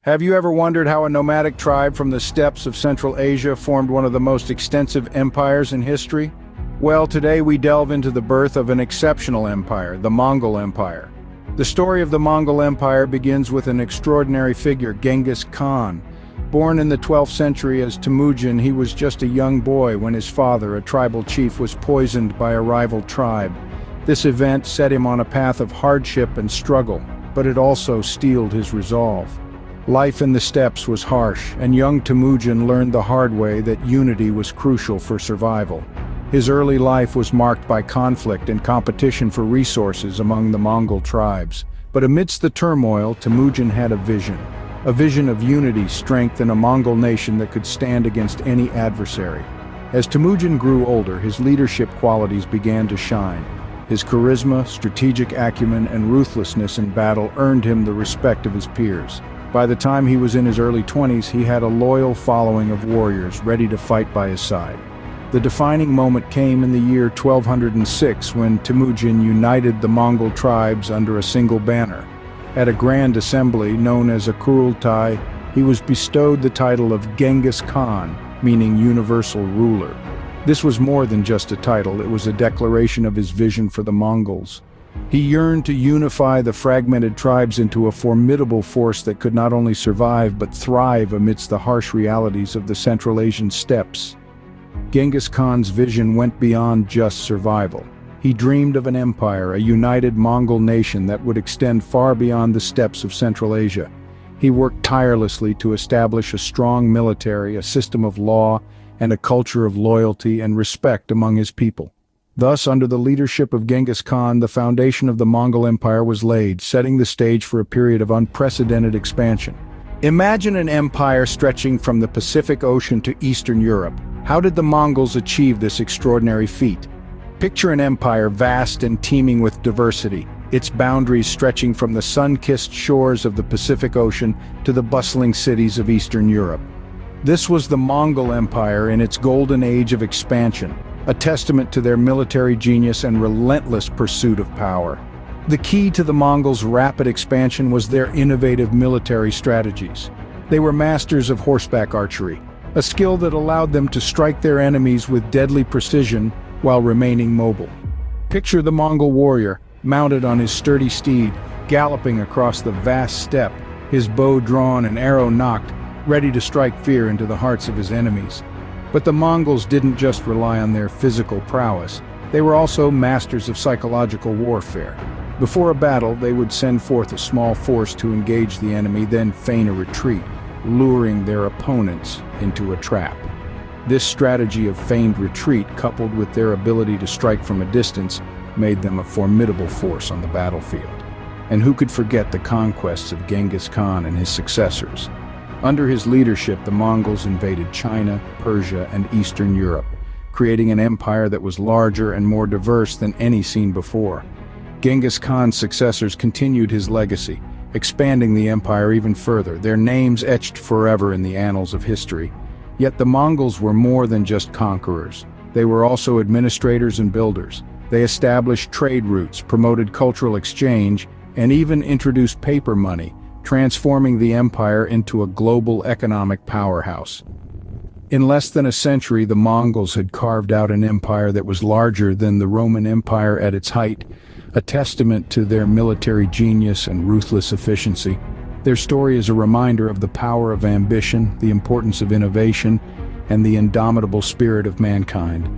Have you ever wondered how a nomadic tribe from the steppes of Central Asia formed one of the most extensive empires in history? Well, today we delve into the birth of an exceptional empire, the Mongol Empire. The story of the Mongol Empire begins with an extraordinary figure, Genghis Khan. Born in the 12th century as Temujin, he was just a young boy when his father, a tribal chief, was poisoned by a rival tribe. This event set him on a path of hardship and struggle, but it also steeled his resolve. Life in the steppes was harsh, and young Temujin learned the hard way that unity was crucial for survival. His early life was marked by conflict and competition for resources among the Mongol tribes. But amidst the turmoil, Temujin had a vision of unity, strength, and a Mongol nation that could stand against any adversary. As Temujin grew older, his leadership qualities began to shine. His charisma, strategic acumen, and ruthlessness in battle earned him the respect of his peers. By the time he was in his early 20s, he had a loyal following of warriors ready to fight by his side. The defining moment came in the year 1206 when Temujin united the Mongol tribes under a single banner. At a grand assembly known as a Kurultai, he was bestowed the title of Genghis Khan, meaning universal ruler. This was more than just a title, it was a declaration of his vision for the Mongols. He yearned to unify the fragmented tribes into a formidable force that could not only survive but thrive amidst the harsh realities of the Central Asian steppes. Genghis Khan's vision went beyond just survival. He dreamed of an empire, a united Mongol nation that would extend far beyond the steppes of Central Asia. He worked tirelessly to establish a strong military, a system of law, and a culture of loyalty and respect among his people. Thus, under the leadership of Genghis Khan, the foundation of the Mongol Empire was laid, setting the stage for a period of unprecedented expansion. Imagine an empire stretching from the Pacific Ocean to Eastern Europe. How did the Mongols achieve this extraordinary feat? Picture an empire vast and teeming with diversity, its boundaries stretching from the sun-kissed shores of the Pacific Ocean to the bustling cities of Eastern Europe. This was the Mongol Empire in its golden age of expansion, a testament to their military genius and relentless pursuit of power. The key to the Mongols' rapid expansion was their innovative military strategies. They were masters of horseback archery, a skill that allowed them to strike their enemies with deadly precision while remaining mobile. Picture the Mongol warrior, mounted on his sturdy steed, galloping across the vast steppe, his bow drawn and arrow nocked, ready to strike fear into the hearts of his enemies. But the Mongols didn't just rely on their physical prowess, they were also masters of psychological warfare. Before a battle, they would send forth a small force to engage the enemy, then feign a retreat, luring their opponents into a trap. This strategy of feigned retreat, coupled with their ability to strike from a distance, made them a formidable force on the battlefield. And who could forget the conquests of Genghis Khan and his successors? Under his leadership, the Mongols invaded China, Persia, and Eastern Europe, creating an empire that was larger and more diverse than any seen before. Genghis Khan's successors continued his legacy, expanding the empire even further, their names etched forever in the annals of history. Yet the Mongols were more than just conquerors. They were also administrators and builders. They established trade routes, promoted cultural exchange, and even introduced paper money, transforming the empire into a global economic powerhouse. In less than a century, the Mongols had carved out an empire that was larger than the Roman Empire at its height, a testament to their military genius and ruthless efficiency. Their story is a reminder of the power of ambition, the importance of innovation, and the indomitable spirit of mankind.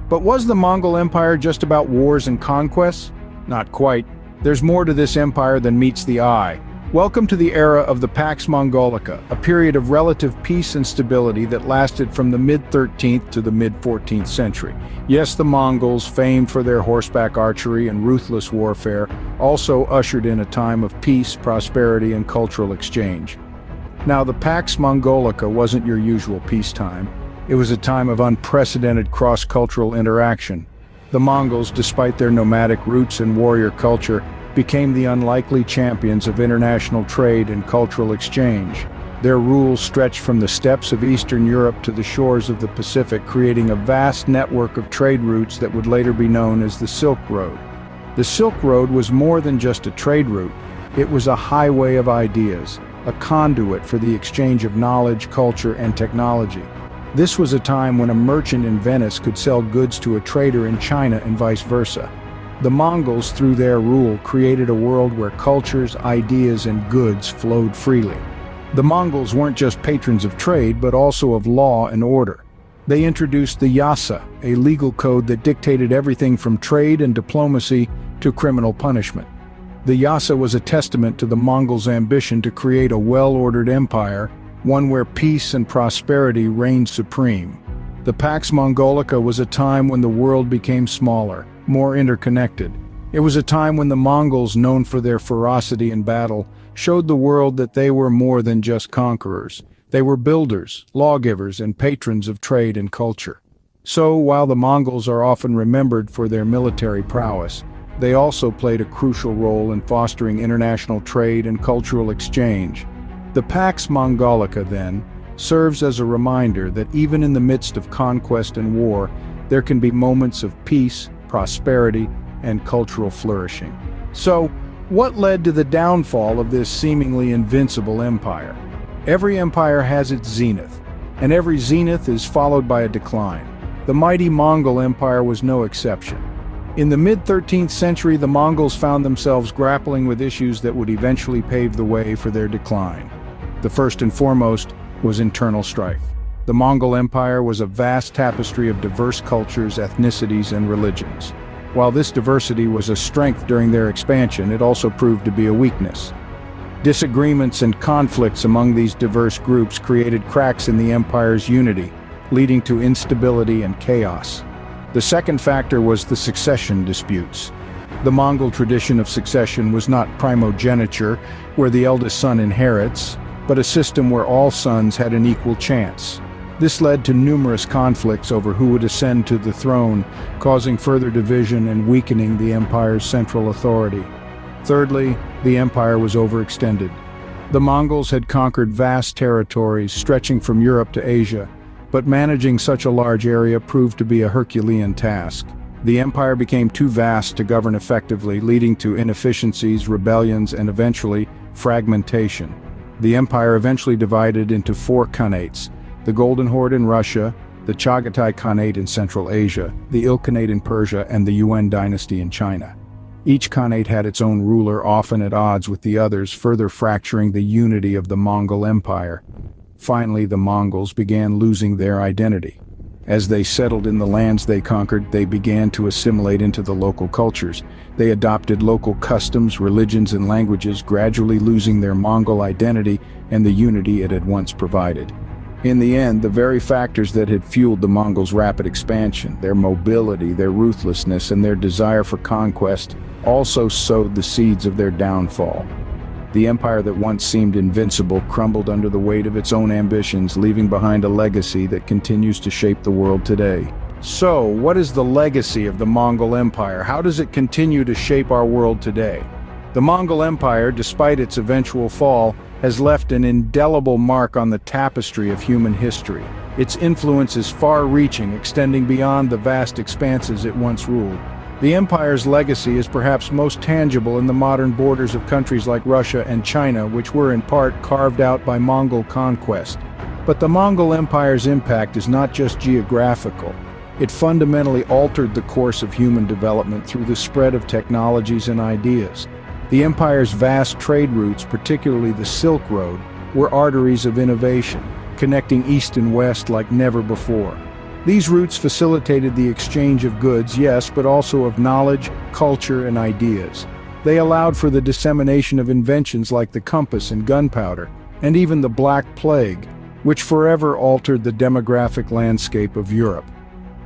But was the Mongol Empire just about wars and conquests? Not quite. There's more to this empire than meets the eye. Welcome to the era of the Pax Mongolica, a period of relative peace and stability that lasted from the mid-13th to the mid-14th century. Yes, the Mongols, famed for their horseback archery and ruthless warfare, also ushered in a time of peace, prosperity, and cultural exchange. Now, the Pax Mongolica wasn't your usual peacetime. It was a time of unprecedented cross-cultural interaction. The Mongols, despite their nomadic roots and warrior culture, became the unlikely champions of international trade and cultural exchange. Their rule stretched from the steppes of Eastern Europe to the shores of the Pacific, creating a vast network of trade routes that would later be known as the Silk Road. The Silk Road was more than just a trade route. It was a highway of ideas. a conduit for the exchange of knowledge, culture, and technology. This was a time when a merchant in Venice could sell goods to a trader in China and vice versa. The Mongols, through their rule, created a world where cultures, ideas, and goods flowed freely. The Mongols weren't just patrons of trade, but also of law and order. They introduced the Yasa, a legal code that dictated everything from trade and diplomacy to criminal punishment. The Yasa was a testament to the Mongols' ambition to create a well-ordered empire, one where peace and prosperity reigned supreme. The Pax Mongolica was a time when the world became smaller, more interconnected. It was a time when the Mongols, known for their ferocity in battle, showed the world that they were more than just conquerors. They were builders, lawgivers, and patrons of trade and culture. So, while the Mongols are often remembered for their military prowess, they also played a crucial role in fostering international trade and cultural exchange. The Pax Mongolica, then, serves as a reminder that even in the midst of conquest and war, there can be moments of peace, prosperity, and cultural flourishing. So, what led to the downfall of this seemingly invincible empire? Every empire has its zenith, and every zenith is followed by a decline. The mighty Mongol Empire was no exception. In the mid-13th century, the Mongols found themselves grappling with issues that would eventually pave the way for their decline. The first and foremost was internal strife. The Mongol Empire was a vast tapestry of diverse cultures, ethnicities, and religions. While this diversity was a strength during their expansion, it also proved to be a weakness. Disagreements and conflicts among these diverse groups created cracks in the empire's unity, leading to instability and chaos. The second factor was the succession disputes. The Mongol tradition of succession was not primogeniture, where the eldest son inherits, but a system where all sons had an equal chance. This led to numerous conflicts over who would ascend to the throne, causing further division and weakening the empire's central authority. Thirdly, the empire was overextended. The Mongols had conquered vast territories stretching from Europe to Asia, but managing such a large area proved to be a Herculean task. The empire became too vast to govern effectively, leading to inefficiencies, rebellions, and eventually, fragmentation. The empire eventually divided into 4 khanates: the Golden Horde in Russia, the Chagatai Khanate in Central Asia, the Ilkhanate in Persia, and the Yuan dynasty in China. Each khanate had its own ruler, often at odds with the others, further fracturing the unity of the Mongol Empire. Finally, the Mongols began losing their identity. As they settled in the lands they conquered, they began to assimilate into the local cultures. They adopted local customs, religions, and languages, gradually losing their Mongol identity and the unity it had once provided. In the end, the very factors that had fueled the Mongols' rapid expansion, their mobility, their ruthlessness, and their desire for conquest, also sowed the seeds of their downfall. The empire that once seemed invincible crumbled under the weight of its own ambitions, leaving behind a legacy that continues to shape the world today. So, what is the legacy of the Mongol Empire? How does it continue to shape our world today? The Mongol Empire, despite its eventual fall, has left an indelible mark on the tapestry of human history. Its influence is far-reaching, extending beyond the vast expanses it once ruled. The empire's legacy is perhaps most tangible in the modern borders of countries like Russia and China, which were in part carved out by Mongol conquest. But the Mongol Empire's impact is not just geographical. It fundamentally altered the course of human development through the spread of technologies and ideas. The empire's vast trade routes, particularly the Silk Road, were arteries of innovation, connecting East and West like never before. These routes facilitated the exchange of goods, yes, but also of knowledge, culture, and ideas. They allowed for the dissemination of inventions like the compass and gunpowder, and even the Black Plague, which forever altered the demographic landscape of Europe.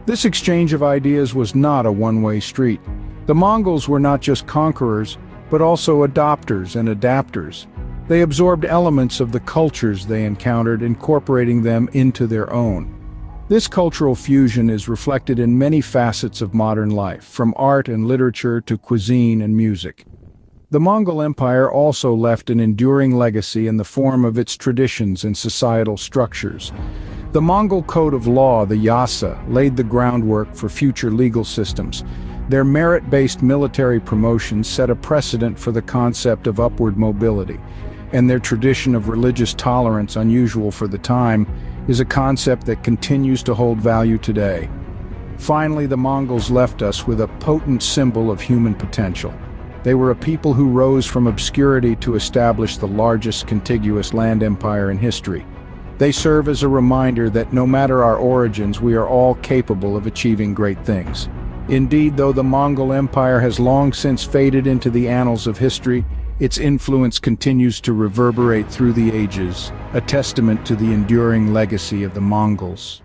This exchange of ideas was not a one-way street. The Mongols were not just conquerors, but also adopters and adapters. They absorbed elements of the cultures they encountered, incorporating them into their own. This cultural fusion is reflected in many facets of modern life, from art and literature to cuisine and music. The Mongol Empire also left an enduring legacy in the form of its traditions and societal structures. The Mongol code of law, the Yasa, laid the groundwork for future legal systems. Their merit-based military promotions set a precedent for the concept of upward mobility. and their tradition of religious tolerance, unusual for the time, is a concept that continues to hold value today. Finally, the Mongols left us with a potent symbol of human potential. They were a people who rose from obscurity to establish the largest contiguous land empire in history. They serve as a reminder that no matter our origins, we are all capable of achieving great things. Indeed, though the Mongol Empire has long since faded into the annals of history, its influence continues to reverberate through the ages, a testament to the enduring legacy of the Mongols.